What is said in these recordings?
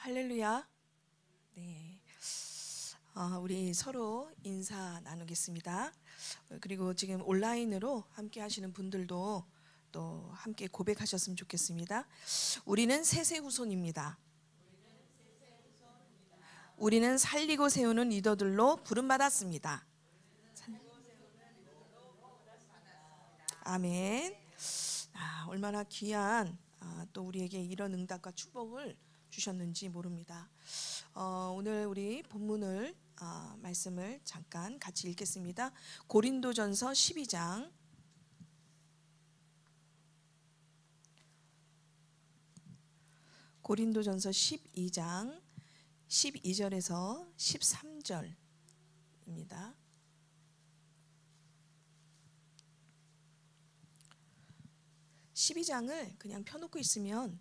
할렐루야. 네. 우리 서로 인사 나누겠습니다. 그리고 지금 온라인으로 함께 하시는 분들도 또 함께 고백하셨으면 좋겠습니다. 우리는 셋의 후손입니다. 우리는 살리고 세우는 리더들로 부름받았습니다. 아멘. 얼마나 귀한 또 우리에게 이런 응답과 축복을 주셨는지 모릅니다. 오늘 우리 본문을 말씀을 잠깐 같이 읽겠습니다. 고린도전서 12장 12절에서 13절입니다. 12장을 그냥 펴놓고 있으면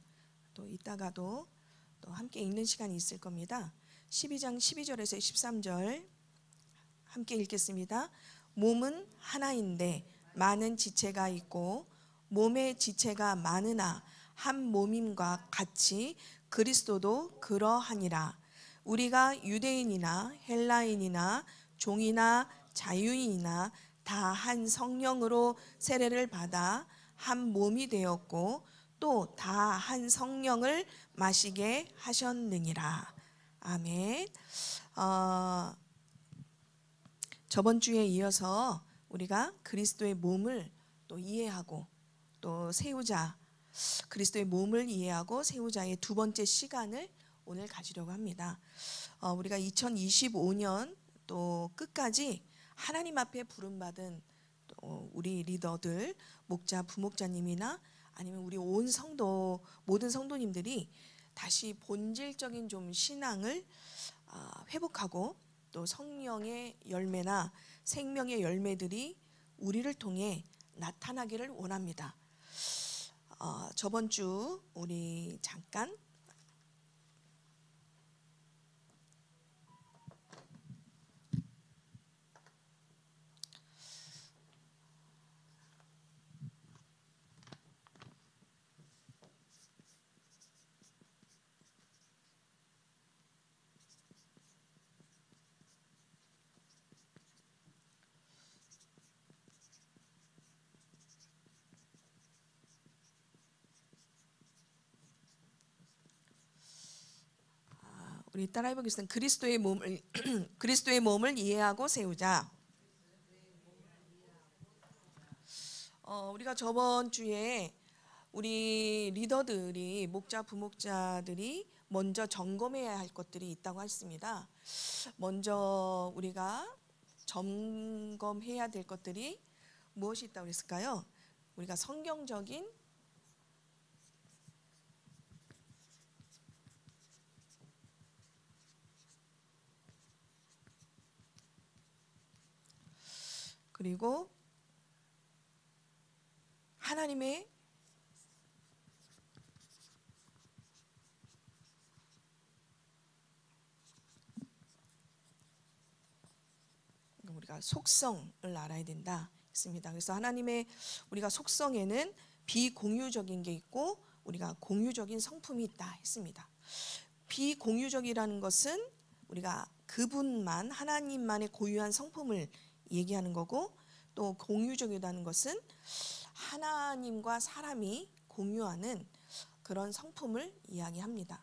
또 이따가도 또 함께 읽는 시간이 있을 겁니다. 12장 12절에서 13절 함께 읽겠습니다. 몸은 하나인데 많은 지체가 있고 몸의 지체가 많으나 한 몸임과 같이 그리스도도 그러하니라. 우리가 유대인이나 헬라인이나 종이나 자유인이나 다 한 성령으로 세례를 받아 한 몸이 되었고 또 다 한 성령을 마시게 하셨느니라. 아멘. 저번 주에 이어서 우리가 그리스도의 몸을 또 이해하고 또 세우자, 그리스도의 몸을 이해하고 세우자의 두 번째 시간을 오늘 가지려고 합니다. 우리가 2025년 또 끝까지 하나님 앞에 부름받은 또 우리 리더들, 목자, 부목자님이나 아니면 우리 온 성도, 모든 성도님들이 다시 본질적인 좀 신앙을 회복하고 또 성령의 열매나 생명의 열매들이 우리를 통해 나타나기를 원합니다. 저번 주 우리 잠깐 우리 따라해 보겠습니다. 그리스도의 몸을 이해하고 세우자. 우리가 저번 주에 우리 리더들이 목자 부목자들이 먼저 점검해야 할 것들이 있다고 했습니다. 먼저 우리가 점검해야 될 것들이 무엇이 있다고 했을까요? 우리가 성경적인 그리고 하나님의 우리가 속성을 알아야 된다 했습니다. 그래서 하나님의 우리가 속성에는 비공유적인 게 있고 우리가 공유적인 성품이 있다 했습니다. 비공유적이라는 것은 우리가 그분만 하나님만의 고유한 성품을 얘기하는 거고 또 공유적이라는 것은 하나님과 사람이 공유하는 그런 성품을 이야기합니다.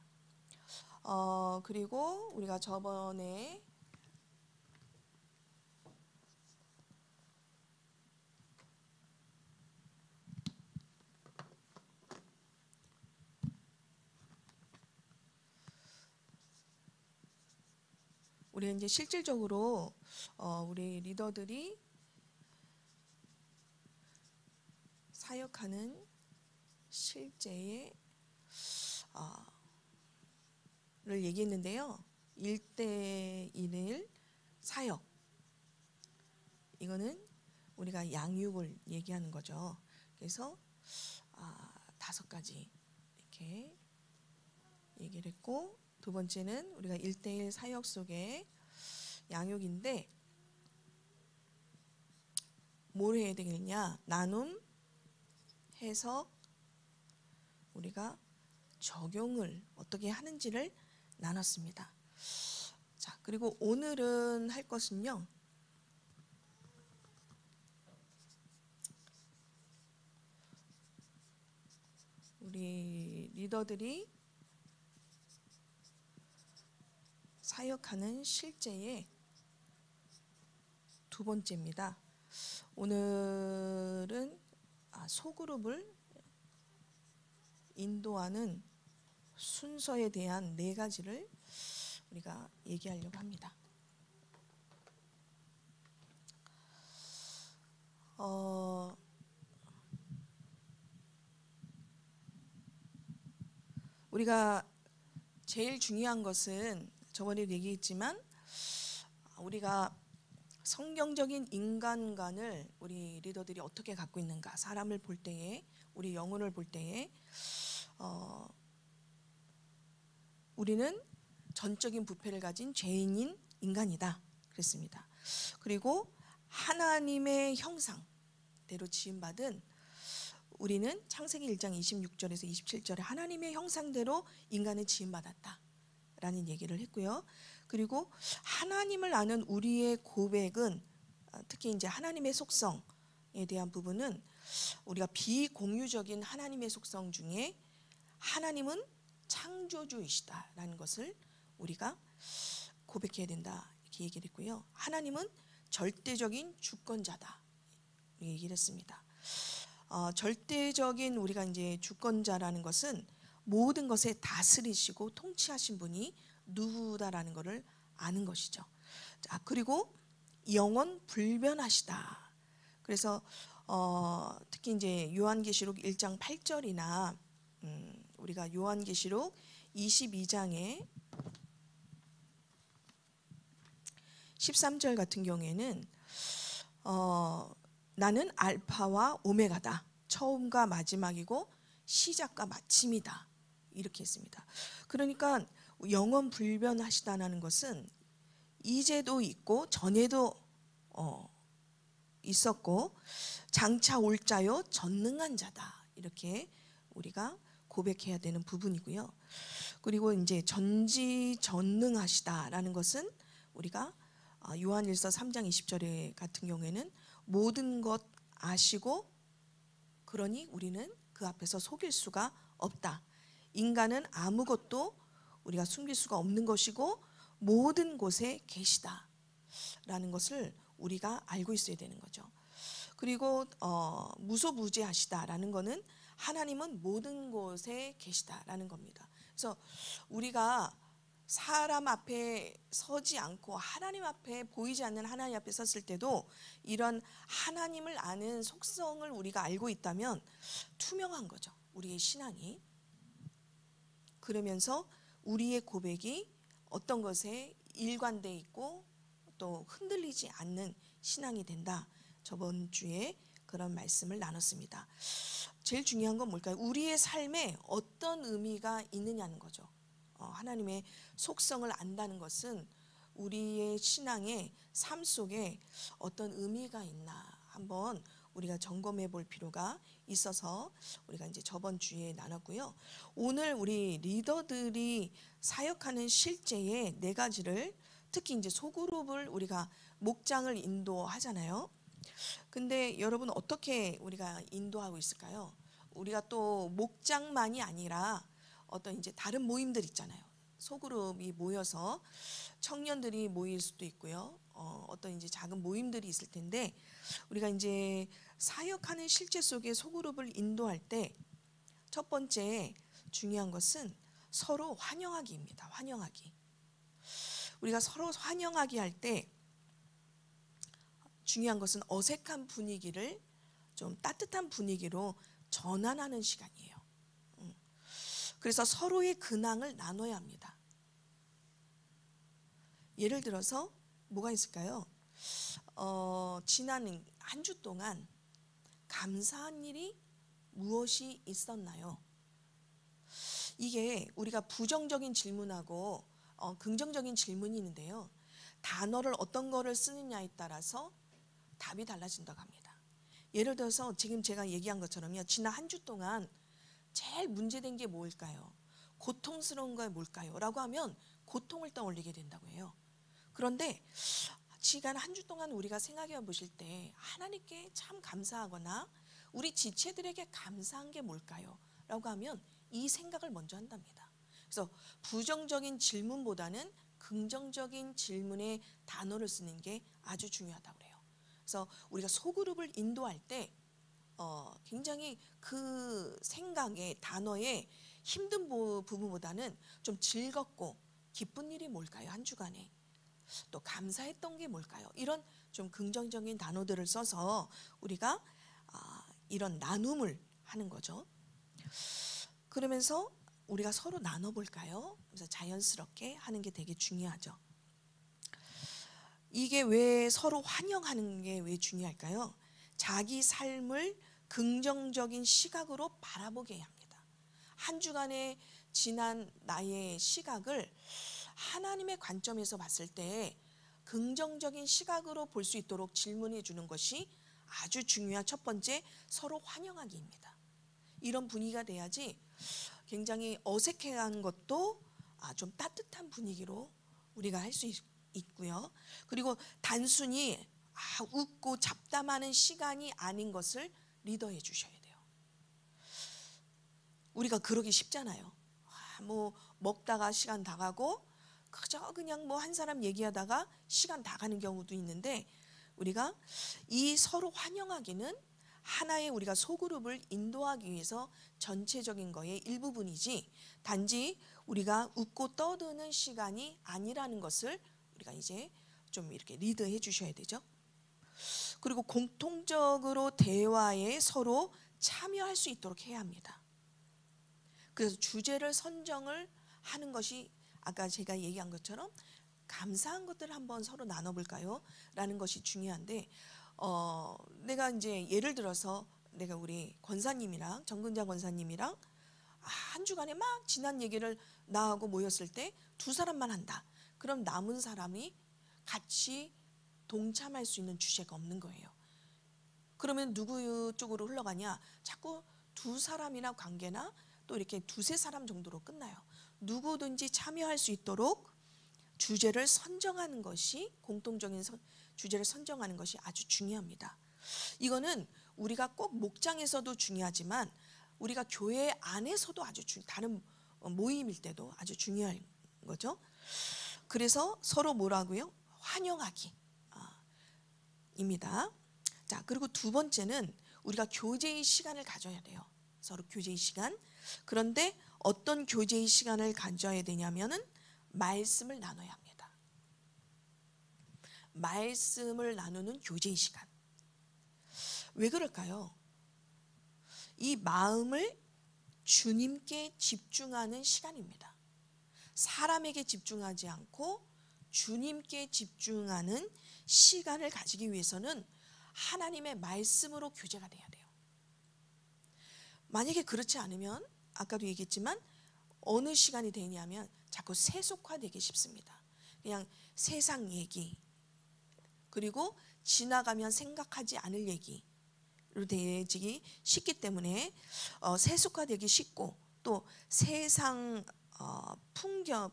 그리고 우리가 저번에 우리 이제 실질적으로 우리 리더들이 사역하는 실제의 를 얘기했는데요. 1:1 사역, 이거는 우리가 양육을 얘기하는 거죠. 그래서 5가지 이렇게 얘기를 했고, 두 번째는 우리가 1:1 사역 속의 양육인데 뭘 해야 되겠냐? 나눔, 해석, 우리가 적용을 어떻게 하는지를 나눴습니다. 자, 그리고 오늘은 할 것은요. 우리 리더들이 사역하는 실제의 두 번째입니다. 오늘은 소그룹을 인도하는 순서에 대한 네 가지를 우리가 얘기하려고 합니다. 우리가 제일 중요한 것은 저번에도 얘기했지만 우리가 성경적인 인간관을 우리 리더들이 어떻게 갖고 있는가, 사람을 볼 때에, 우리 영혼을 볼 때에 우리는 전적인 부패를 가진 죄인인 인간이다 그랬습니다. 그리고 하나님의 형상대로 지음받은 우리는 창세기 1장 26절에서 27절에 하나님의 형상대로 인간을 지음받았다 라는 얘기를 했고요. 그리고 하나님을 아는 우리의 고백은 특히 이제 하나님의 속성에 대한 부분은 우리가 비공유적인 하나님의 속성 중에 하나님은 창조주이시다라는 것을 우리가 고백해야 된다 이렇게 얘기를 했고요. 하나님은 절대적인 주권자다 얘기를 했습니다. 절대적인 우리가 이제 주권자라는 것은 모든 것에 다스리시고 통치하신 분이 누구다라는 것을 아는 것이죠. 자, 그리고 영원 불변하시다. 그래서 특히 이제 요한계시록 1장 8절이나 우리가 요한계시록 22장에 13절 같은 경우에는 나는 알파와 오메가다. 처음과 마지막이고 시작과 마침이다. 이렇게 했습니다. 그러니까 영원 불변하시다는 것은 이제도 있고 전에도 있었고 장차 올 자요 전능한 자다. 이렇게 우리가 고백해야 되는 부분이고요. 그리고 이제 전지전능하시다라는 것은 우리가 요한일서 3장 20절에 같은 경우에는 모든 것 아시고 그러니 우리는 그 앞에서 속일 수가 없다. 인간은 아무것도 우리가 숨길 수가 없는 것이고 모든 곳에 계시다라는 것을 우리가 알고 있어야 되는 거죠. 그리고 무소부재하시다라는 것은 하나님은 모든 곳에 계시다라는 겁니다. 그래서 우리가 사람 앞에 서지 않고 하나님 앞에 보이지 않는 하나님 앞에 섰을 때도 이런 하나님을 아는 속성을 우리가 알고 있다면 투명한 거죠. 우리의 신앙이. 그러면서 우리의 고백이 어떤 것에 일관되어 있고 또 흔들리지 않는 신앙이 된다. 저번 주에 그런 말씀을 나눴습니다. 제일 중요한 건 뭘까요? 우리의 삶에 어떤 의미가 있느냐는 거죠. 하나님의 속성을 안다는 것은 우리의 신앙의 삶 속에 어떤 의미가 있나 한번 우리가 점검해 볼 필요가 있어서 우리가 이제 저번 주에 나눴고요. 오늘 우리 리더들이 사역하는 실제의 네 가지를 특히 이제 소그룹을 우리가 목장을 인도하잖아요. 근데 여러분 어떻게 우리가 인도하고 있을까요? 우리가 또 목장만이 아니라 어떤 이제 다른 모임들 있잖아요. 소그룹이 모여서 청년들이 모일 수도 있고요. 어떤 이제 작은 모임들이 있을 텐데 우리가 이제 사역하는 실제 속에 소그룹을 인도할 때 첫 번째 중요한 것은 서로 환영하기입니다. 환영하기. 우리가 서로 환영하기 할 때 중요한 것은 어색한 분위기를 좀 따뜻한 분위기로 전환하는 시간이에요. 그래서 서로의 근황을 나눠야 합니다. 예를 들어서 뭐가 있을까요? 지난 한 주 동안 감사한 일이 무엇이 있었나요? 이게 우리가 부정적인 질문하고 긍정적인 질문이 있는데요. 단어를 어떤 거를 쓰느냐에 따라서 답이 달라진다고 합니다. 예를 들어서 지금 제가 얘기한 것처럼요. 지난 한 주 동안 제일 문제된 게 뭘까요? 고통스러운 거 뭘까요? 라고 하면 고통을 떠올리게 된다고 해요. 그런데 지난 한 주 동안 우리가 생각해 보실 때 하나님께 참 감사하거나 우리 지체들에게 감사한 게 뭘까요? 라고 하면 이 생각을 먼저 한답니다. 그래서 부정적인 질문보다는 긍정적인 질문의 단어를 쓰는 게 아주 중요하다고 그래요. 그래서 우리가 소그룹을 인도할 때 굉장히 그 생각의 단어의 힘든 부분보다는 좀 즐겁고 기쁜 일이 뭘까요? 한 주간에 또 감사했던 게 뭘까요? 이런 좀 긍정적인 단어들을 써서 우리가 이런 나눔을 하는 거죠. 그러면서 우리가 서로 나눠볼까요? 그래서 자연스럽게 하는 게 되게 중요하죠. 이게 왜 서로 환영하는 게 왜 중요할까요? 자기 삶을 긍정적인 시각으로 바라보게 합니다. 한 주간의 지난 나의 시각을 하나님의 관점에서 봤을 때 긍정적인 시각으로 볼 수 있도록 질문해 주는 것이 아주 중요한 첫 번째 서로 환영하기입니다. 이런 분위기가 돼야지 굉장히 어색해하는 것도 좀 따뜻한 분위기로 우리가 할 수 있고요. 그리고 단순히 웃고 잡담하는 시간이 아닌 것을 리더해 주셔야 돼요. 우리가 그러기 쉽잖아요. 뭐 먹다가 시간 다 가고 그저 그냥 뭐 한 사람 얘기하다가 시간 다 가는 경우도 있는데 우리가 이 서로 환영하기는 하나의 우리가 소그룹을 인도하기 위해서 전체적인 거의 일부분이지 단지 우리가 웃고 떠드는 시간이 아니라는 것을 우리가 이제 좀 이렇게 리드해 주셔야 되죠. 그리고 공통적으로 대화에 서로 참여할 수 있도록 해야 합니다. 그래서 주제를 선정을 하는 것이 아까 제가 얘기한 것처럼 감사한 것들을 한번 서로 나눠볼까요? 라는 것이 중요한데 내가 이제 예를 들어서 내가 우리 권사님이랑 정근자 권사님이랑 한 주간에 막 지난 얘기를 나하고 모였을 때 두 사람만 한다. 그럼 남은 사람이 같이 동참할 수 있는 주제가 없는 거예요. 그러면 누구 쪽으로 흘러가냐? 자꾸 두 사람이나 관계나 또 이렇게 두세 사람 정도로 끝나요. 누구든지 참여할 수 있도록 주제를 선정하는 것이 공통적인 주제를 선정하는 것이 아주 중요합니다. 이거는 우리가 꼭 목장에서도 중요하지만 우리가 교회 안에서도 아주 다른 모임일 때도 아주 중요한 거죠. 그래서 서로 뭐라고요? 환영하기 입니다. 자, 그리고 두 번째는 우리가 교제의 시간을 가져야 돼요. 서로 교제의 시간. 그런데 어떤 교제의 시간을 가져야 되냐면은 말씀을 나눠야 합니다. 말씀을 나누는 교제의 시간. 왜 그럴까요? 이 마음을 주님께 집중하는 시간입니다. 사람에게 집중하지 않고 주님께 집중하는 시간을 가지기 위해서는 하나님의 말씀으로 교제가 돼야 돼요. 만약에 그렇지 않으면 아까도 얘기했지만 어느 시간이 되냐면 자꾸 세속화되기 쉽습니다. 그냥 세상 얘기 그리고 지나가면 생각하지 않을 얘기로 되어지기 쉽기 때문에 세속화되기 쉽고 또 세상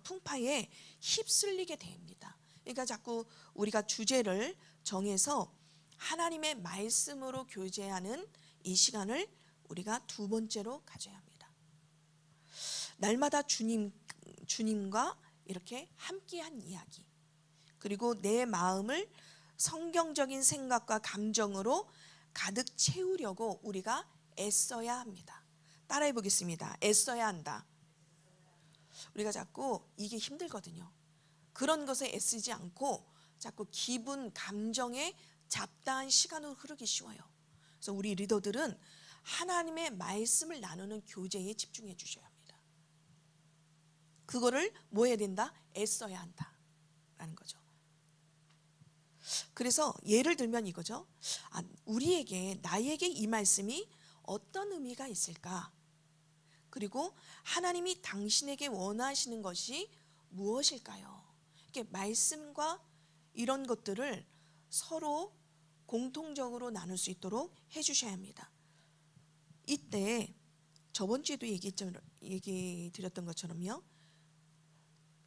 풍파에 휩쓸리게 됩니다. 그러니까 자꾸 우리가 주제를 정해서 하나님의 말씀으로 교제하는 이 시간을 우리가 두 번째로 가져야 합니다. 날마다 주님과 이렇게 함께한 이야기 그리고 내 마음을 성경적인 생각과 감정으로 가득 채우려고 우리가 애써야 합니다. 따라해 보겠습니다. 애써야 한다. 우리가 자꾸 이게 힘들거든요. 그런 것에 애쓰지 않고 자꾸 기분, 감정에 잡다한 시간으로 흐르기 쉬워요. 그래서 우리 리더들은 하나님의 말씀을 나누는 교제에 집중해 주셔야 합니다. 그거를 뭐 해야 된다? 애써야 한다라는 거죠. 그래서 예를 들면 이거죠. 우리에게 나에게 이 말씀이 어떤 의미가 있을까? 그리고 하나님이 당신에게 원하시는 것이 무엇일까요? 이렇게 말씀과 이런 것들을 서로 공통적으로 나눌 수 있도록 해주셔야 합니다. 이때 저번 주에도 얘기 드렸던 것처럼요.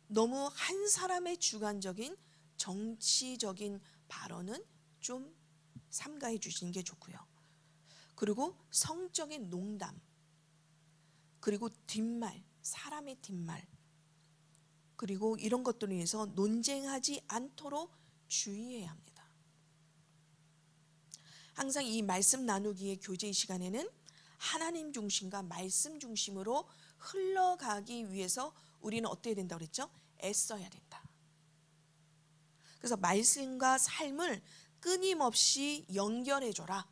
너무 한 사람의 주관적인 정치적인 발언은 좀 삼가해 주시는 게 좋고요. 그리고 성적인 농담, 그리고 뒷말, 사람의 뒷말, 그리고 이런 것들을 위해서 논쟁하지 않도록 주의해야 합니다. 항상 이 말씀 나누기의 교제 시간에는 하나님 중심과 말씀 중심으로 흘러가기 위해서 우리는 어때야 된다고 그랬죠? 애써야 된다. 그래서 말씀과 삶을 끊임없이 연결해줘라.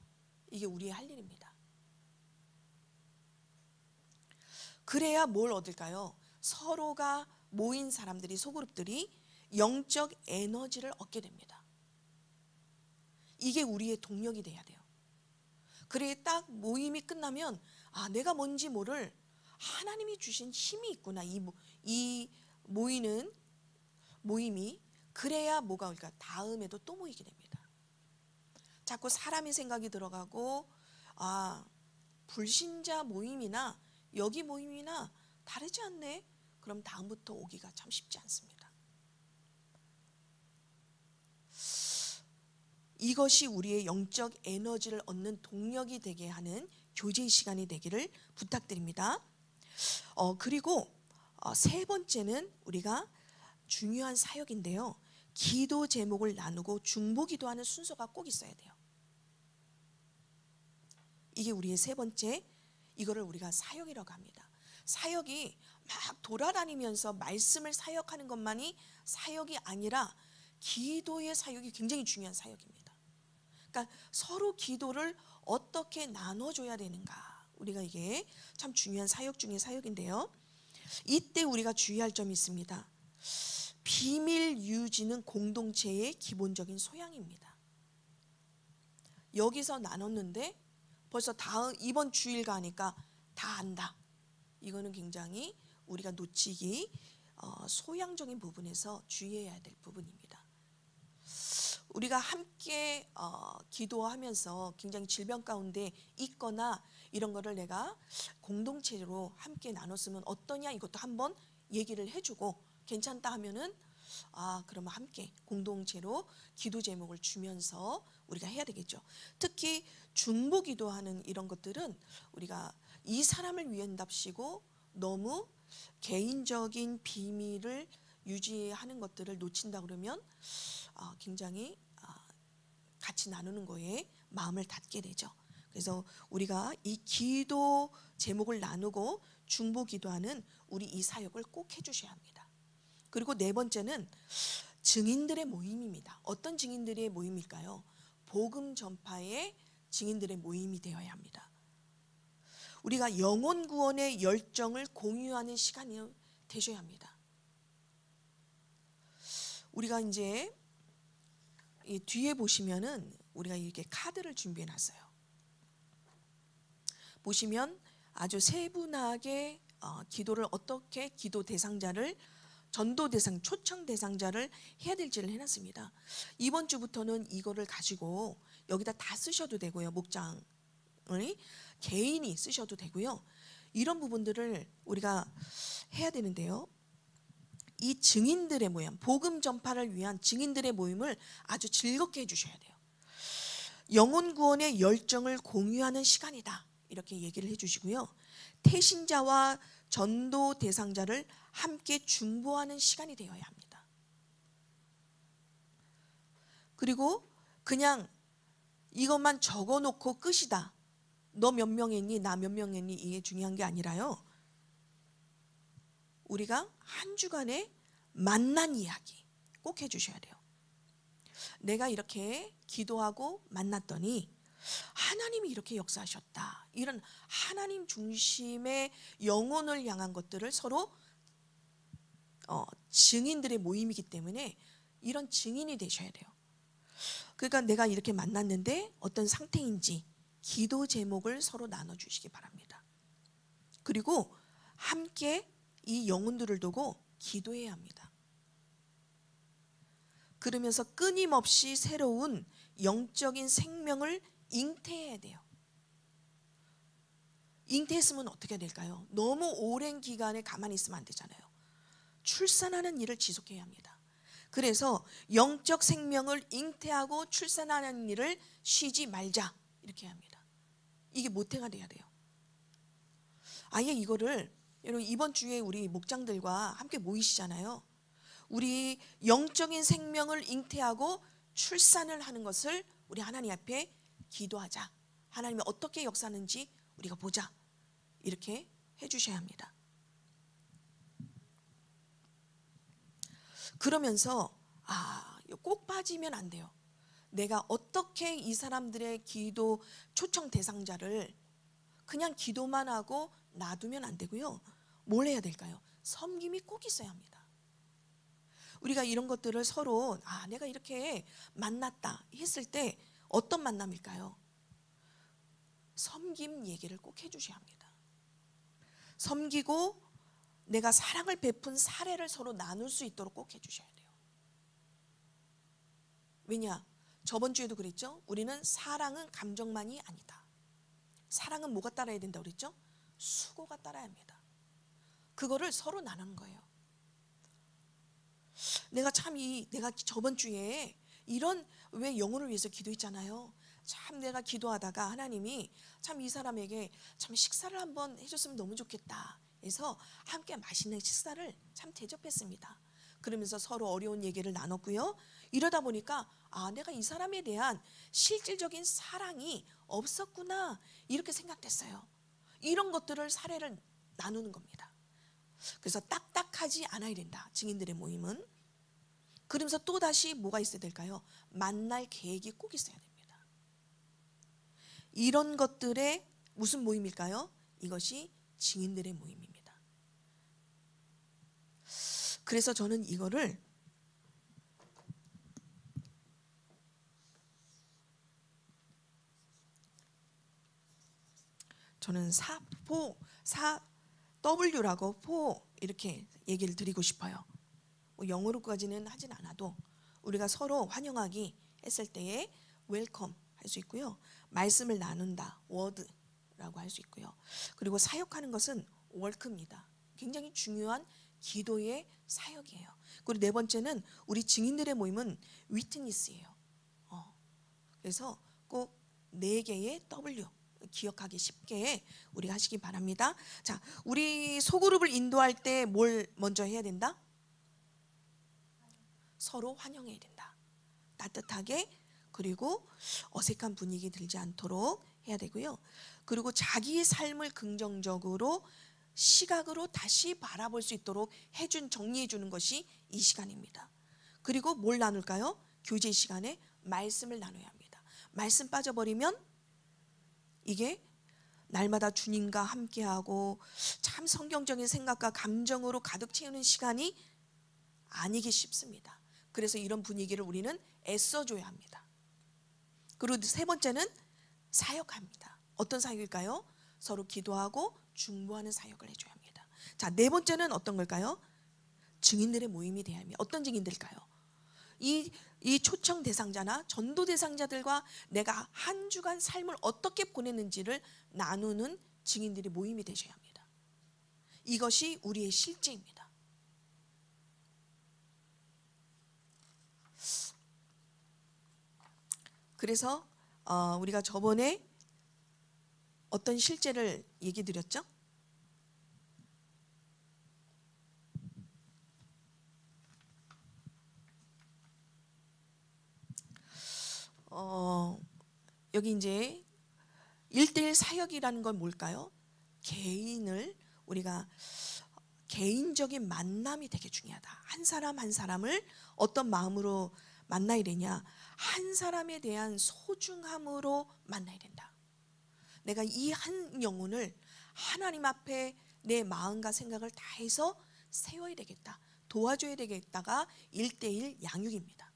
이게 우리의 할 일입니다. 그래야 뭘 얻을까요? 서로가 모인 사람들이, 소그룹들이 영적 에너지를 얻게 됩니다. 이게 우리의 동력이 돼야 돼요. 그래 딱 모임이 끝나면 내가 뭔지 모를 하나님이 주신 힘이 있구나. 이 모이는 모임이 그래야 뭐가 올까? 다음에도 또 모이게 됩니다. 자꾸 사람의 생각이 들어가고 불신자 모임이나 여기 모임이나 다르지 않네? 그럼 다음부터 오기가 참 쉽지 않습니다. 이것이 우리의 영적 에너지를 얻는 동력이 되게 하는 교제 시간이 되기를 부탁드립니다. 그리고 세 번째는 우리가 중요한 사역인데요. 기도 제목을 나누고 중보 기도하는 순서가 꼭 있어야 돼요. 이게 우리의 세 번째, 이거를 우리가 사역이라고 합니다. 사역이 막 돌아다니면서 말씀을 사역하는 것만이 사역이 아니라 기도의 사역이 굉장히 중요한 사역입니다. 그러니까 서로 기도를 어떻게 나눠줘야 되는가, 우리가 이게 참 중요한 사역 중의 사역인데요. 이때 우리가 주의할 점이 있습니다. 비밀 유지는 공동체의 기본적인 소양입니다. 여기서 나눴는데 벌써 이번 주일 가니까 다 안다. 이거는 굉장히 우리가 놓치기 소양적인 부분에서 주의해야 될 부분입니다. 우리가 함께 기도하면서 굉장히 질병 가운데 있거나 이런 거를 내가 공동체로 함께 나눴으면 어떠냐, 이것도 한번 얘기를 해주고 괜찮다 하면은 그러면 함께 공동체로 기도 제목을 주면서 우리가 해야 되겠죠. 특히 중보 기도하는 이런 것들은 우리가 이 사람을 위한답시고 너무 개인적인 비밀을 유지하는 것들을 놓친다 그러면 굉장히 같이 나누는 거에 마음을 닫게 되죠. 그래서 우리가 이 기도 제목을 나누고 중보 기도하는 우리 이 사역을 꼭 해주셔야 합니다. 그리고 네 번째는 증인들의 모임입니다. 어떤 증인들의 모임일까요? 복음 전파의 증인들의 모임이 되어야 합니다. 우리가 영혼 구원의 열정을 공유하는 시간이 되셔야 합니다. 우리가 이제 이 뒤에 보시면은 우리가 이렇게 카드를 준비해 놨어요. 보시면 아주 세분하게 기도를 어떻게 기도 대상자를 전도 대상, 초청 대상자를 해야 될지를 해놨습니다. 이번 주부터는 이거를 가지고 여기다 다 쓰셔도 되고요. 목장을 개인이 쓰셔도 되고요. 이런 부분들을 우리가 해야 되는데요. 이 증인들의 모임, 복음 전파를 위한 증인들의 모임을 아주 즐겁게 해주셔야 돼요. 영혼 구원의 열정을 공유하는 시간이다, 이렇게 얘기를 해주시고요. 태신자와 전도 대상자를 함께 중보하는 시간이 되어야 합니다. 그리고 그냥 이것만 적어놓고 끝이다. 너 몇 명 했니? 나 몇 명 했니? 이게 중요한 게 아니라요. 우리가 한 주간에 만난 이야기 꼭 해주셔야 돼요. 내가 이렇게 기도하고 만났더니 하나님이 이렇게 역사하셨다. 이런 하나님 중심의 영혼을 향한 것들을 서로 증인들의 모임이기 때문에 이런 증인이 되셔야 돼요. 그러니까 내가 이렇게 만났는데 어떤 상태인지 기도 제목을 서로 나눠주시기 바랍니다. 그리고 함께 이 영혼들을 두고 기도해야 합니다. 그러면서 끊임없이 새로운 영적인 생명을 잉태해야 돼요. 잉태했으면 어떻게 될까요? 너무 오랜 기간에 가만히 있으면 안 되잖아요. 출산하는 일을 지속해야 합니다. 그래서 영적 생명을 잉태하고 출산하는 일을 쉬지 말자 이렇게 해야 합니다. 이게 모태가 돼야 돼요. 아예 이거를 여러분 이번 주에 우리 목장들과 함께 모이시잖아요. 우리 영적인 생명을 잉태하고 출산을 하는 것을 우리 하나님 앞에 기도하자. 하나님이 어떻게 역사하는지 우리가 보자. 이렇게 해주셔야 합니다. 그러면서 꼭 빠지면 안 돼요. 내가 어떻게 이 사람들의 기도 초청 대상자를 그냥 기도만 하고 놔두면 안 되고요. 뭘 해야 될까요? 섬김이 꼭 있어야 합니다. 우리가 이런 것들을 서로 내가 이렇게 만났다 했을 때 어떤 만남일까요? 섬김 얘기를 꼭 해주셔야 합니다. 섬기고 내가 사랑을 베푼 사례를 서로 나눌 수 있도록 꼭 해주셔야 돼요. 왜냐? 저번 주에도 그랬죠? 우리는 사랑은 감정만이 아니다. 사랑은 뭐가 따라야 된다고 그랬죠? 수고가 따라야 합니다. 그거를 서로 나누는 거예요. 내가 저번 주에 이런 왜 영혼을 위해서 기도했잖아요. 참 내가 기도하다가 하나님이 참 이 사람에게 참 식사를 한번 해줬으면 너무 좋겠다 해서 함께 맛있는 식사를 참 대접했습니다. 그러면서 서로 어려운 얘기를 나눴고요. 이러다 보니까 내가 이 사람에 대한 실질적인 사랑이 없었구나 이렇게 생각됐어요. 이런 것들을 사례를 나누는 겁니다. 그래서 딱딱하지 않아야 된다. 증인들의 모임은. 그러면서 또다시 뭐가 있어야 될까요? 만날 계획이 꼭 있어야 됩니다. 이런 것들의 무슨 모임일까요? 이것이 증인들의 모임입니다. 그래서 저는 이거를 저는 4W라고 4 이렇게 얘기를 드리고 싶어요. 뭐 영어로까지는 하진 않아도 우리가 서로 환영하기 했을 때에 웰컴 할 수 있고요. 말씀을 나눈다, 워드라고 할 수 있고요. 그리고 사역하는 것은 월크입니다. 굉장히 중요한 기도의 사역이에요. 그리고 네 번째는 우리 증인들의 모임은 위트니스예요. 그래서 꼭 4개의 W 기억하기 쉽게 우리가 하시기 바랍니다. 자, 우리 소그룹을 인도할 때 뭘 먼저 해야 된다? 서로 환영해야 된다. 따뜻하게, 그리고 어색한 분위기 들지 않도록 해야 되고요. 그리고 자기의 삶을 긍정적으로 시각으로 다시 바라볼 수 있도록 정리해 주는 것이 이 시간입니다. 그리고 뭘 나눌까요? 교제 시간에 말씀을 나눠야 합니다. 말씀 빠져버리면 이게 날마다 주님과 함께하고 참 성경적인 생각과 감정으로 가득 채우는 시간이 아니기 쉽습니다. 그래서 이런 분위기를 우리는 애써줘야 합니다. 그리고 세 번째는 사역합니다. 어떤 사역일까요? 서로 기도하고 중보하는 사역을 해줘야 합니다. 자, 네 번째는 어떤 걸까요? 증인들의 모임이 돼야 합니다. 어떤 증인들일까요? 이 초청 대상자나 전도 대상자들과 내가 한 주간 삶을 어떻게 보냈는지를 나누는 증인들의 모임이 되셔야 합니다. 이것이 우리의 실제입니다. 그래서 우리가 저번에 어떤 실제를 얘기 드렸죠? 여기 이제 1:1 사역이라는 건 뭘까요? 우리가 개인적인 만남이 되게 중요하다. 한 사람 한 사람을 어떤 마음으로 만나야 되냐? 한 사람에 대한 소중함으로 만나야 된다. 내가 이 한 영혼을 하나님 앞에 내 마음과 생각을 다해서 세워야 되겠다. 도와줘야 되겠다가 1:1 양육입니다.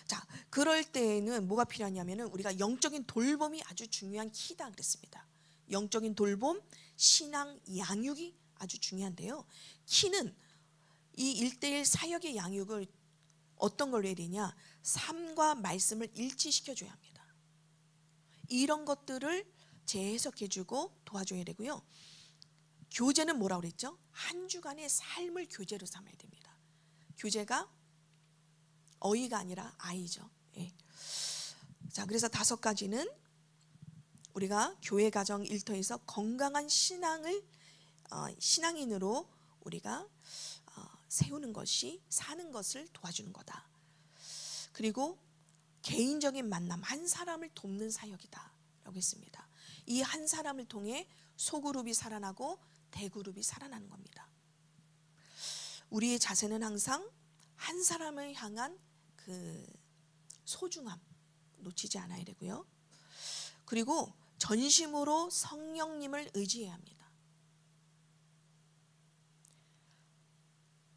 자, 그럴 때에는 뭐가 필요하냐면은 우리가 영적인 돌봄이 아주 중요한 키다 그랬습니다. 영적인 돌봄, 신앙 양육이 아주 중요한데요. 키는 이 1:1 사역의 양육을 어떤 걸로 해야 되냐? 삶과 말씀을 일치시켜 줘야 합니다. 이런 것들을 재해석해주고 도와줘야 되고요. 교제는 뭐라고 그랬죠? 한 주간의 삶을 교제로 삼아야 됩니다. 교제가 어이가 아니라 아이죠. 예. 자, 그래서 5가지는 우리가 교회 가정 일터에서 건강한 신앙인으로 우리가 세우는 것이 사는 것을 도와주는 거다. 그리고 개인적인 만남, 한 사람을 돕는 사역이다 라고 했습니다. 이 한 사람을 통해 소그룹이 살아나고 대그룹이 살아나는 겁니다. 우리의 자세는 항상 한 사람을 향한 그 소중함 놓치지 않아야 되고요. 그리고 전심으로 성령님을 의지해야 합니다.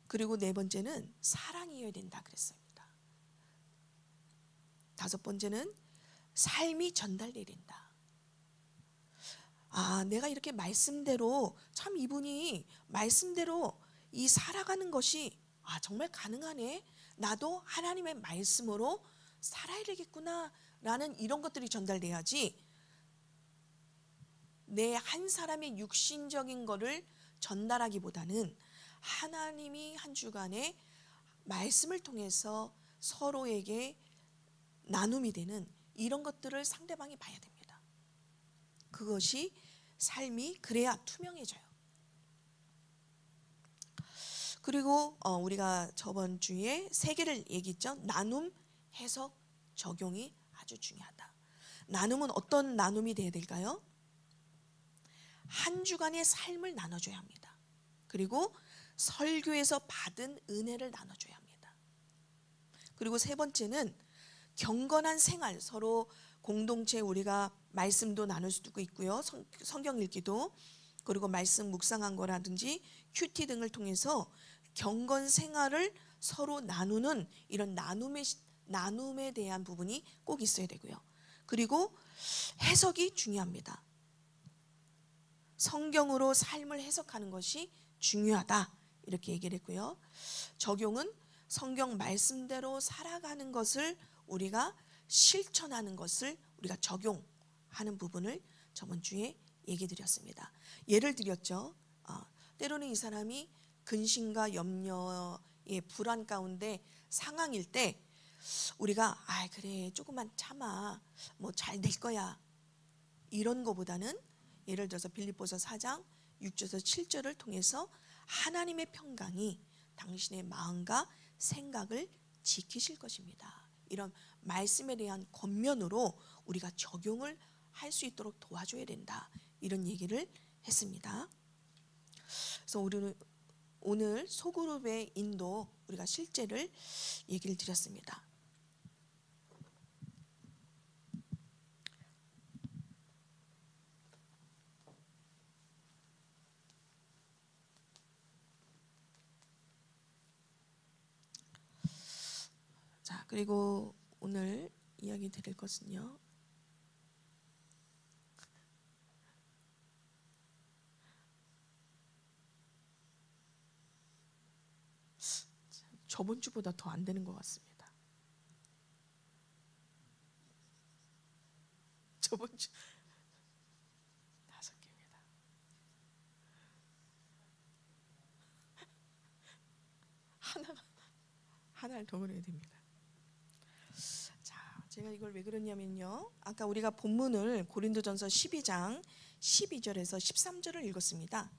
그리고 4번째는 사랑이어야 된다 그랬습니다. 5번째는 삶이 전달돼야 된다. 내가 이렇게 말씀대로 참 이분이 말씀대로 이 살아가는 것이 정말 가능하네. 나도 하나님의 말씀으로 살아야 되겠구나 라는 이런 것들이 전달돼야지 내 한 사람의 육신적인 거를 전달하기보다는 하나님이 한 주간에 말씀을 통해서 서로에게 나눔이 되는 이런 것들을 상대방이 봐야 됩니다. 그것이 삶이 그래야 투명해져요. 그리고 우리가 저번 주에 3개를 얘기했죠. 나눔, 해석, 적용이 아주 중요하다. 나눔은 어떤 나눔이 돼야 될까요? 한 주간의 삶을 나눠줘야 합니다. 그리고 설교에서 받은 은혜를 나눠줘야 합니다. 그리고 3번째는 경건한 생활, 서로 공동체 우리가 말씀도 나눌 수도 있고요. 성경 읽기도, 그리고 말씀 묵상한 거라든지 큐티 등을 통해서 경건 생활을 서로 나누는 이런 나눔에 대한 부분이 꼭 있어야 되고요. 그리고 해석이 중요합니다. 성경으로 삶을 해석하는 것이 중요하다 이렇게 얘기를 했고요. 적용은 성경 말씀대로 살아가는 것을 우리가 실천하는 것을 우리가 적용하는 부분을 저번 주에 얘기 드렸습니다. 예를 드렸죠. 때로는 이 사람이 근심과 염려의 불안 가운데 상황일 때 우리가 그래 조금만 참아 뭐 잘 될 거야 이런 거보다는 예를 들어서 빌립보서 4장 6절에서 7절을 통해서 하나님의 평강이 당신의 마음과 생각을 지키실 것입니다. 이런 말씀에 대한 권면으로 우리가 적용을 할 수 있도록 도와줘야 된다. 이런 얘기를 했습니다. 그래서 우리는 오늘 소그룹의 인도 우리가 실제를 얘기를 드렸습니다. 자, 그리고 오늘 이야기 드릴 것은요. 저번 주보다 더 안 되는 것 같습니다. 저번 주 5개입니다. 하나를 더 그려야 됩니다. 자, 제가 이걸 왜 그러냐면요. 아까 우리가 본문을 고린도전서 12장 12절에서 13절을 읽었습니다.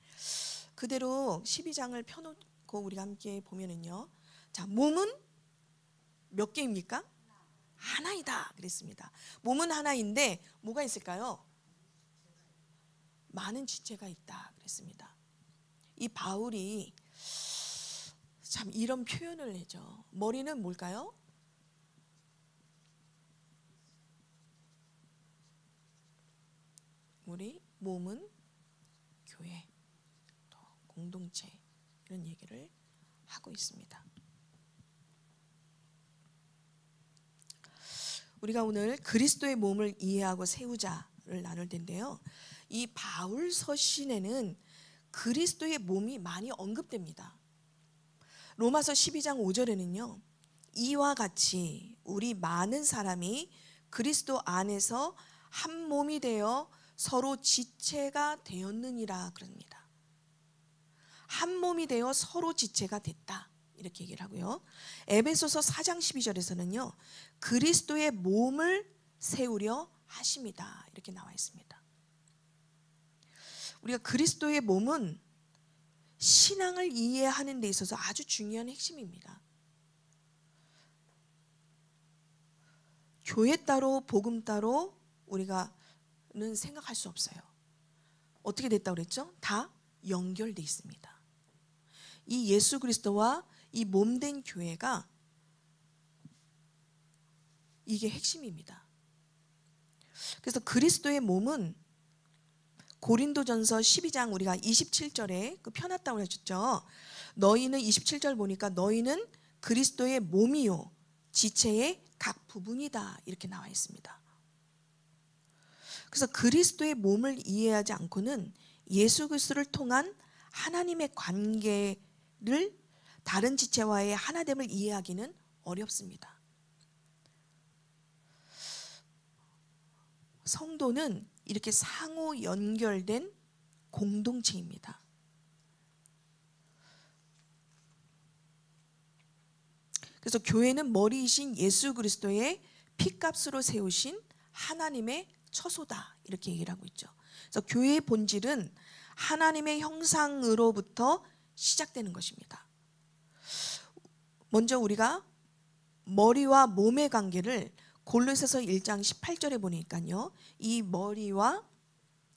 그대로 12장을 펴놓고 우리가 함께 보면은요. 자, 몸은 몇 개입니까? 하나이다 그랬습니다. 몸은 하나인데 뭐가 있을까요? 많은 지체가 있다 그랬습니다. 이 바울이 참 이런 표현을 해죠. 머리는 뭘까요? 우리 몸은 교회, 또 공동체 이런 얘기를 하고 있습니다. 우리가 오늘 그리스도의 몸을 이해하고 세우자를 나눌 텐데요. 이 바울 서신에는 그리스도의 몸이 많이 언급됩니다. 로마서 12장 5절에는요. 이와 같이 우리 많은 사람이 그리스도 안에서 한 몸이 되어 서로 지체가 되었느니라 그럽니다. 한 몸이 되어 서로 지체가 됐다, 이렇게 얘기를 하고요. 에베소서 4장 12절에서는요, 그리스도의 몸을 세우려 하심이다, 이렇게 나와 있습니다. 우리가 그리스도의 몸은 신앙을 이해하는 데 있어서 아주 중요한 핵심입니다. 교회 따로 복음 따로 우리가는 생각할 수 없어요. 어떻게 됐다고 그랬죠? 다 연결돼 있습니다. 이 예수 그리스도와 이 몸된 교회가 이게 핵심입니다. 그래서 그리스도의 몸은 고린도전서 12장 우리가 27절에 그 펴놨다고 하셨죠. 너희는 27절 보니까 너희는 그리스도의 몸이요 지체의 각 부분이다, 이렇게 나와 있습니다. 그래서 그리스도의 몸을 이해하지 않고는 예수 그리스도를 통한 하나님의 관계를 다른 지체와의 하나됨을 이해하기는 어렵습니다. 성도는 이렇게 상호 연결된 공동체입니다. 그래서 교회는 머리이신 예수 그리스도의 피값으로 세우신 하나님의 처소다, 이렇게 얘기를 하고 있죠. 그래서 교회의 본질은 하나님의 형상으로부터 시작되는 것입니다. 먼저 우리가 머리와 몸의 관계를 골로새서 1장 18절에 보니까요, 이 머리와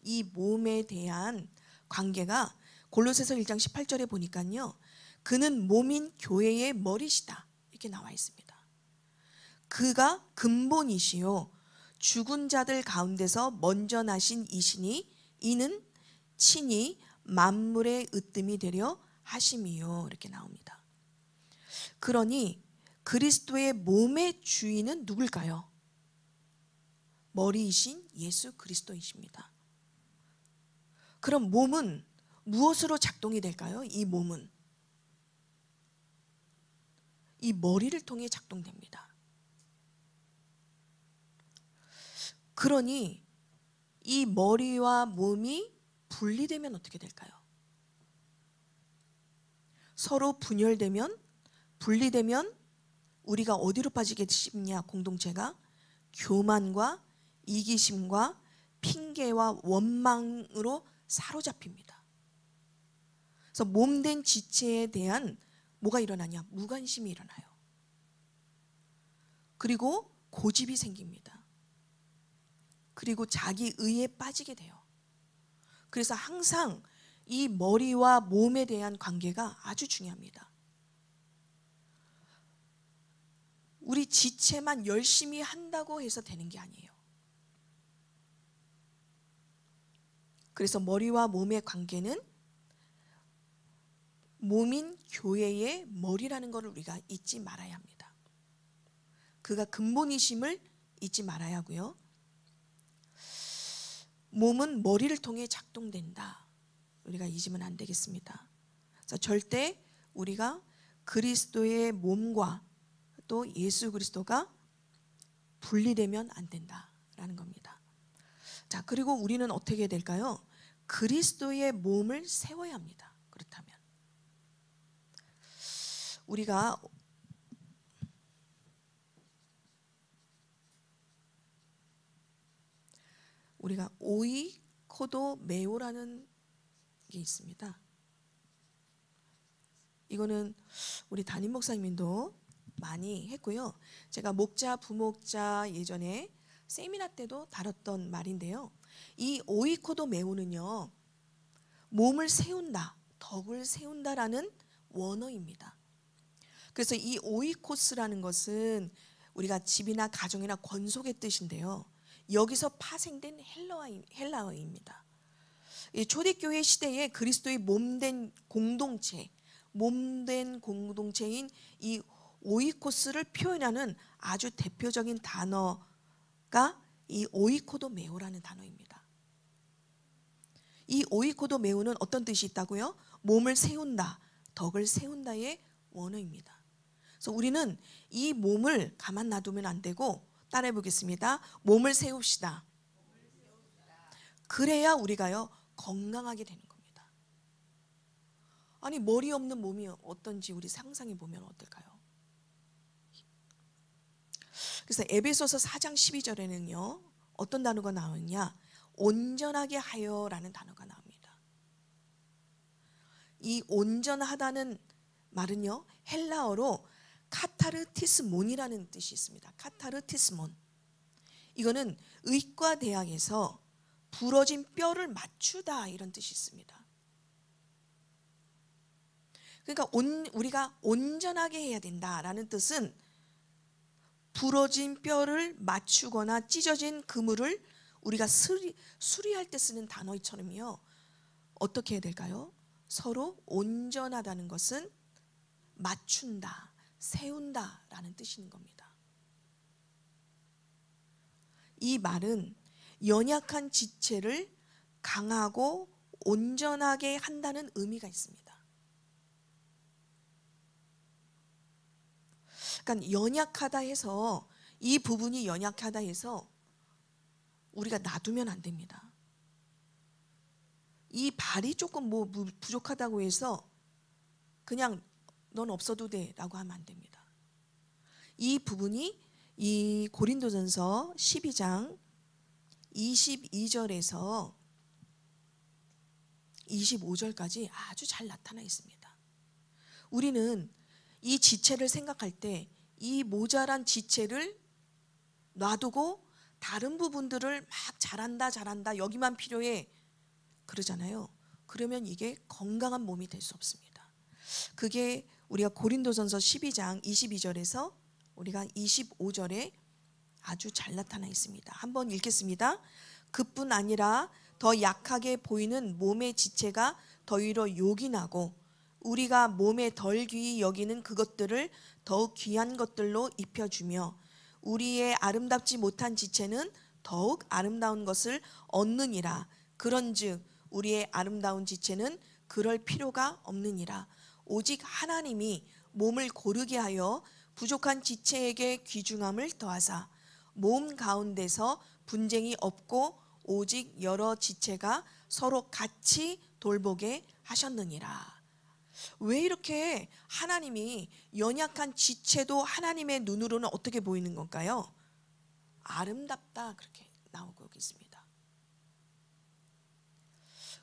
이 몸에 대한 관계가 골로새서 1장 18절에 보니까요, 그는 몸인 교회의 머리시다, 이렇게 나와 있습니다. 그가 근본이시요 죽은 자들 가운데서 먼저 나신 이시니 이는 친히 만물의 으뜸이 되려 하심이요, 이렇게 나옵니다. 그러니 그리스도의 몸의 주인은 누굴까요? 머리이신 예수 그리스도이십니다. 그럼 몸은 무엇으로 작동이 될까요? 이 몸은 이 머리를 통해 작동됩니다. 그러니 이 머리와 몸이 분리되면 어떻게 될까요? 서로 분열되면, 분리되면 우리가 어디로 빠지게 되냐? 공동체가 교만과 이기심과 핑계와 원망으로 사로잡힙니다. 그래서 몸된 지체에 대한 뭐가 일어나냐? 무관심이 일어나요. 그리고 고집이 생깁니다. 그리고 자기 의에 빠지게 돼요. 그래서 항상 이 머리와 몸에 대한 관계가 아주 중요합니다. 우리 지체만 열심히 한다고 해서 되는 게 아니에요. 그래서 머리와 몸의 관계는 몸인 교회의 머리라는 것을 우리가 잊지 말아야 합니다. 그가 근본이심을 잊지 말아야 하고요. 몸은 머리를 통해 작동된다, 우리가 잊으면 안 되겠습니다. 그래서 절대 우리가 그리스도의 몸과 또 예수 그리스도가 분리되면 안 된다라는 겁니다. 자, 그리고 우리는 어떻게 해야 될까요? 그리스도의 몸을 세워야 합니다. 그렇다면 우리가 오이코도메오라는 게 있습니다. 이거는 우리 담임 목사님도 많이 했고요. 제가 목자, 부목자 예전에 세미나 때도 다뤘던 말인데요. 이 오이코도메오는요, 몸을 세운다, 덕을 세운다라는 원어입니다. 그래서 이 오이코스라는 것은 우리가 집이나 가정이나 권속의 뜻인데요, 여기서 파생된 헬라어입니다. 초대교회 시대에 그리스도의 몸된 공동체인 이 오이코스를 표현하는 아주 대표적인 단어가 이 오이코도메오라는 단어입니다. 이 오이코도메오는 어떤 뜻이 있다고요? 몸을 세운다, 덕을 세운다의 원어입니다. 그래서 우리는 이 몸을 가만 놔두면 안 되고 따라해 보겠습니다. 몸을 세웁시다. 그래야 우리가요 건강하게 되는 겁니다. 아니 머리 없는 몸이 어떤지 우리 상상해 보면 어떨까요? 그래서 에베소서 4장 12절에는요 어떤 단어가 나오느냐, 온전하게 하여라는 단어가 나옵니다. 이 온전하다는 말은요 헬라어로 카타르티스몬이라는 뜻이 있습니다. 카타르티스몬. 이거는 의과대학에서 부러진 뼈를 맞추다 이런 뜻이 있습니다. 그러니까 우리가 온전하게 해야 된다라는 뜻은 부러진 뼈를 맞추거나 찢어진 그물을 우리가 수리할 때 쓰는 단어처럼요 어떻게 해야 될까요? 서로 온전하다는 것은 맞춘다, 세운다라는 뜻인 겁니다. 이 말은 연약한 지체를 강하고 온전하게 한다는 의미가 있습니다. 그러니까 연약하다 해서 이 부분이 연약하다 해서 우리가 놔두면 안 됩니다. 이 발이 조금 뭐 부족하다고 해서 그냥 넌 없어도 돼 라고 하면 안 됩니다. 이 부분이 이 고린도전서 12장 22절에서 25절까지 아주 잘 나타나 있습니다. 우리는 이 지체를 생각할 때 이 모자란 지체를 놔두고 다른 부분들을 막 잘한다 여기만 필요해 그러잖아요. 그러면 이게 건강한 몸이 될 수 없습니다. 그게 우리가 고린도전서 12장 22절에서 우리가 25절에 아주 잘 나타나 있습니다. 한번 읽겠습니다. 그뿐 아니라 더 약하게 보이는 몸의 지체가 더위로 요긴하고 우리가 몸에 덜 귀히 여기는 그것들을 더욱 귀한 것들로 입혀주며 우리의 아름답지 못한 지체는 더욱 아름다운 것을 얻느니라. 그런즉 우리의 아름다운 지체는 그럴 필요가 없느니라. 오직 하나님이 몸을 고르게 하여 부족한 지체에게 귀중함을 더하사 몸 가운데서 분쟁이 없고 오직 여러 지체가 서로 같이 돌보게 하셨느니라. 왜 이렇게 하나님이 연약한 지체도 하나님의 눈으로는 어떻게 보이는 건가요? 아름답다 그렇게 나오고 있습니다.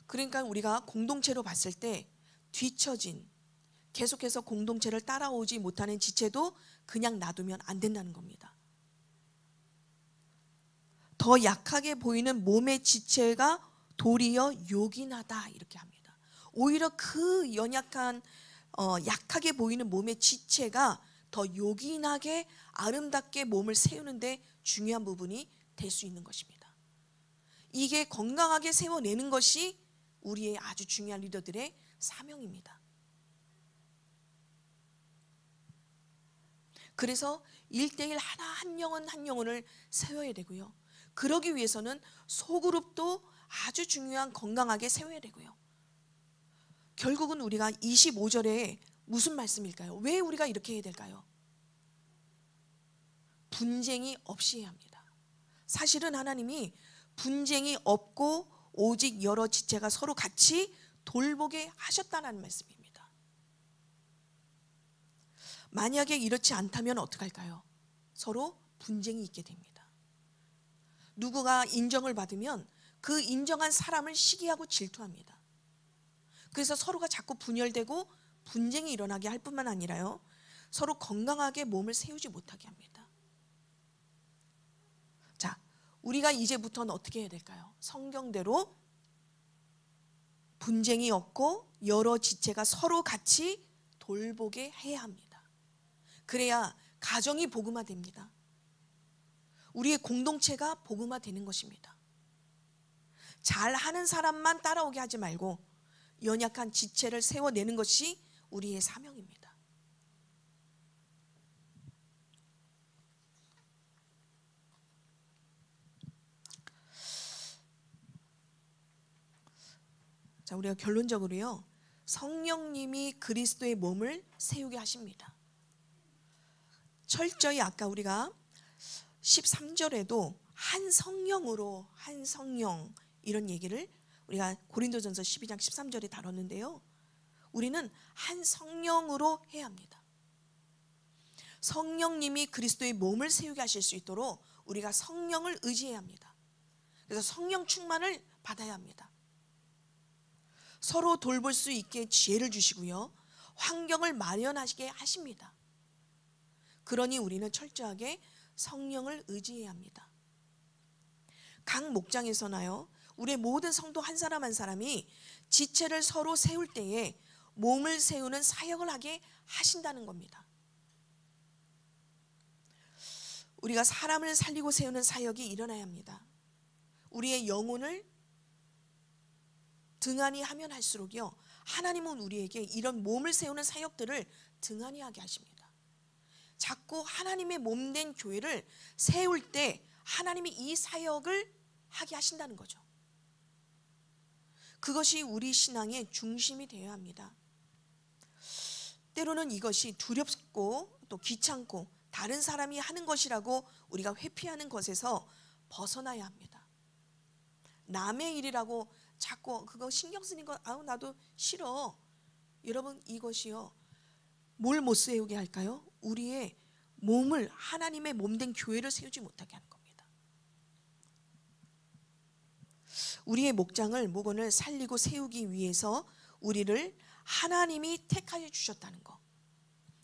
그러니까 우리가 공동체로 봤을 때 뒤처진 계속해서 공동체를 따라오지 못하는 지체도 그냥 놔두면 안 된다는 겁니다. 더 약하게 보이는 몸의 지체가 도리어 요긴하다 이렇게 합니다. 오히려 그 연약한 약하게 보이는 몸의 지체가 더 요긴하게 아름답게 몸을 세우는데 중요한 부분이 될 수 있는 것입니다. 이게 건강하게 세워내는 것이 우리의 아주 중요한 리더들의 사명입니다. 그래서 1대1 한 영혼 한 영혼을 세워야 되고요. 그러기 위해서는 소그룹도 아주 중요한 건강하게 세워야 되고요. 결국은 우리가 25절에 무슨 말씀일까요? 왜 우리가 이렇게 해야 될까요? 분쟁이 없이 해야 합니다. 사실은 하나님이 분쟁이 없고 오직 여러 지체가 서로 같이 돌보게 하셨다는 말씀입니다. 만약에 이렇지 않다면 어떡할까요? 서로 분쟁이 있게 됩니다. 누구가 인정을 받으면 그 인정한 사람을 시기하고 질투합니다. 그래서 서로가 자꾸 분열되고 분쟁이 일어나게 할 뿐만 아니라요 서로 건강하게 몸을 세우지 못하게 합니다. 자, 우리가 이제부터는 어떻게 해야 될까요? 성경대로 분쟁이 없고 여러 지체가 서로 같이 돌보게 해야 합니다. 그래야 가정이 복음화됩니다. 우리의 공동체가 복음화되는 것입니다. 잘하는 사람만 따라오게 하지 말고 연약한 지체를 세워내는 것이 우리의 사명입니다. 자, 우리가 결론적으로요 성령님이 그리스도의 몸을 세우게 하십니다. 철저히 아까 우리가 13절에도 한 성령으로 한 성령 이런 얘기를 우리가 고린도전서 12장 13절에 다뤘는데요. 우리는 한 성령으로 해야 합니다. 성령님이 그리스도의 몸을 세우게 하실 수 있도록 우리가 성령을 의지해야 합니다. 그래서 성령 충만을 받아야 합니다. 서로 돌볼 수 있게 지혜를 주시고요, 환경을 마련하시게 하십니다. 그러니 우리는 철저하게 성령을 의지해야 합니다. 각 목장에서나요, 우리의 모든 성도 한 사람 한 사람이 지체를 서로 세울 때에 몸을 세우는 사역을 하게 하신다는 겁니다. 우리가 사람을 살리고 세우는 사역이 일어나야 합니다. 우리의 영혼을 등한히 하면 할수록요, 하나님은 우리에게 이런 몸을 세우는 사역들을 등한히 하게 하십니다. 자꾸 하나님의 몸된 교회를 세울 때 하나님이 이 사역을 하게 하신다는 거죠. 그것이 우리 신앙의 중심이 되어야 합니다. 때로는 이것이 두렵고 또 귀찮고 다른 사람이 하는 것이라고 우리가 회피하는 것에서 벗어나야 합니다. 남의 일이라고 자꾸 그거 신경 쓰는 거 나도 싫어. 여러분, 이것이요, 뭘 못 세우게 할까요? 우리의 몸을, 하나님의 몸된 교회를 세우지 못하게 하는 겁니다. 우리의 목장을, 목원을 살리고 세우기 위해서 우리를 하나님이 택하여 주셨다는 것,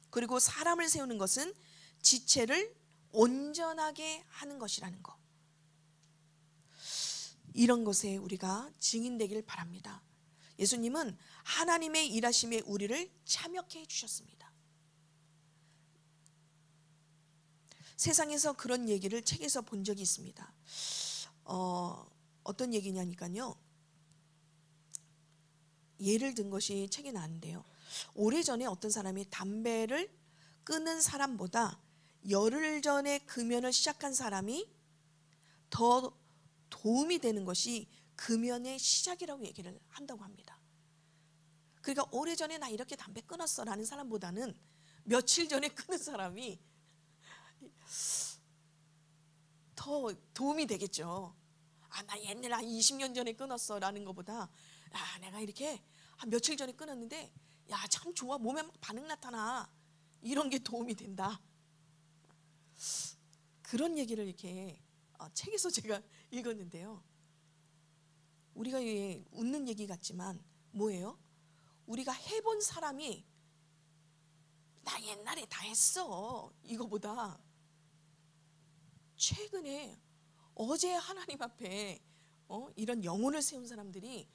그리고 사람을 세우는 것은 지체를 온전하게 하는 것이라는 것, 이런 것에 우리가 증인되길 바랍니다. 예수님은 하나님의 일하심에 우리를 참여케 해주셨습니다. 세상에서 그런 얘기를 책에서 본 적이 있습니다. 어떤 얘기냐니까요, 예를 든 것이 책에 나왔는데요, 오래전에 어떤 사람이 담배를 끊은 사람보다 열흘 전에 금연을 시작한 사람이 더 도움이 되는 것이 금연의 시작이라고 얘기를 한다고 합니다. 그러니까 오래전에 나 이렇게 담배 끊었어 라는 사람보다는 며칠 전에 끊은 사람이 더 도움이 되겠죠. 나 옛날에 한 20년 전에 끊었어 라는 것보다, 내가 이렇게 한 며칠 전에 끊었는데 참 좋아, 몸에 막 반응 나타나, 이런 게 도움이 된다. 그런 얘기를 이렇게 책에서 제가 읽었는데요, 우리가 웃는 얘기 같지만 뭐예요? 우리가 해본 사람이 나 옛날에 다 했어 이거보다 최근에 어제 하나님 앞에 이런 영혼을 세운 사람들이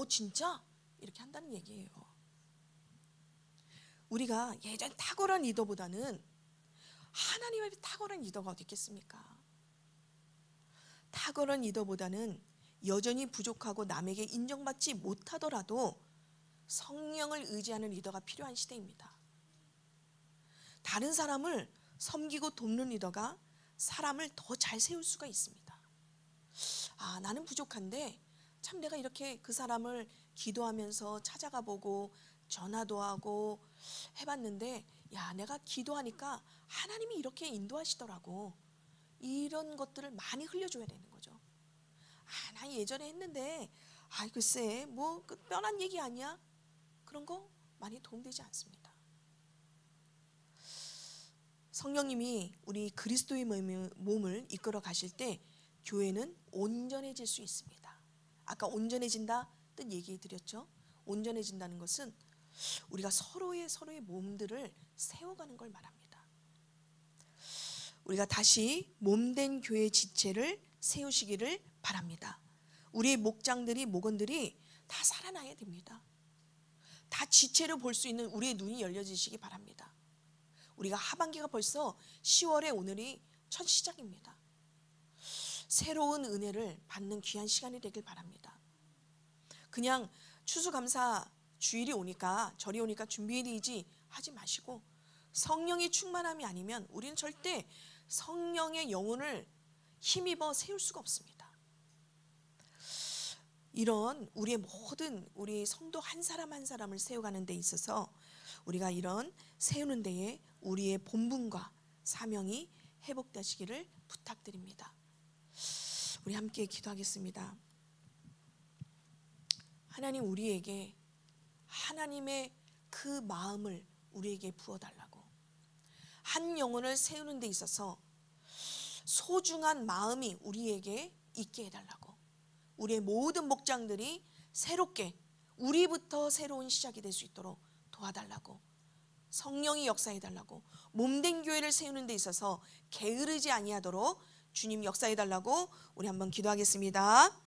진짜? 이렇게 한다는 얘기예요. 우리가 예전 탁월한 리더보다는 하나님 앞에 탁월한 리더가 어디 있겠습니까? 탁월한 리더보다는 여전히 부족하고 남에게 인정받지 못하더라도 성령을 의지하는 리더가 필요한 시대입니다. 다른 사람을 섬기고 돕는 리더가 사람을 더 잘 세울 수가 있습니다. 나는 부족한데 참 내가 이렇게 그 사람을 기도하면서 찾아가 보고 전화도 하고 해봤는데, 내가 기도하니까 하나님이 이렇게 인도하시더라고. 이런 것들을 많이 흘려줘야 되는 거죠. 나 예전에 했는데 글쎄 뭐 뻔한 얘기 아니야? 그런 거 많이 도움되지 않습니다. 성령님이 우리 그리스도의 몸을 이끌어 가실 때 교회는 온전해질 수 있습니다. 아까 온전해진다 뜻 얘기해 드렸죠. 온전해진다는 것은 우리가 서로의 몸들을 세워가는 걸 말합니다. 우리가 다시 몸된 교회 지체를 세우시기를 바랍니다. 우리의 목장들이, 목원들이 다 살아나야 됩니다. 다 지체를 볼 수 있는 우리의 눈이 열려지시기 바랍니다. 우리가 하반기가 벌써 10월에 오늘이 첫 시작입니다. 새로운 은혜를 받는 귀한 시간이 되길 바랍니다. 그냥 추수감사 주일이 오니까, 절이 오니까 준비해야지 하지 마시고, 성령의 충만함이 아니면 우리는 절대 성령의 영혼을 힘입어 세울 수가 없습니다. 이런 우리의 모든 우리 성도 한 사람 한 사람을 세워가는 데 있어서 우리가 이런 세우는 데에 우리의 본분과 사명이 회복되시기를 부탁드립니다. 우리 함께 기도하겠습니다. 하나님 우리에게 하나님의 그 마음을 우리에게 부어달라고, 한 영혼을 세우는 데 있어서 소중한 마음이 우리에게 있게 해달라고, 우리의 모든 목장들이 새롭게 우리부터 새로운 시작이 될 수 있도록 도와달라고, 성령이 역사해달라고, 몸된 교회를 세우는 데 있어서 게으르지 아니하도록 주님 역사해달라고 우리 한번 기도하겠습니다.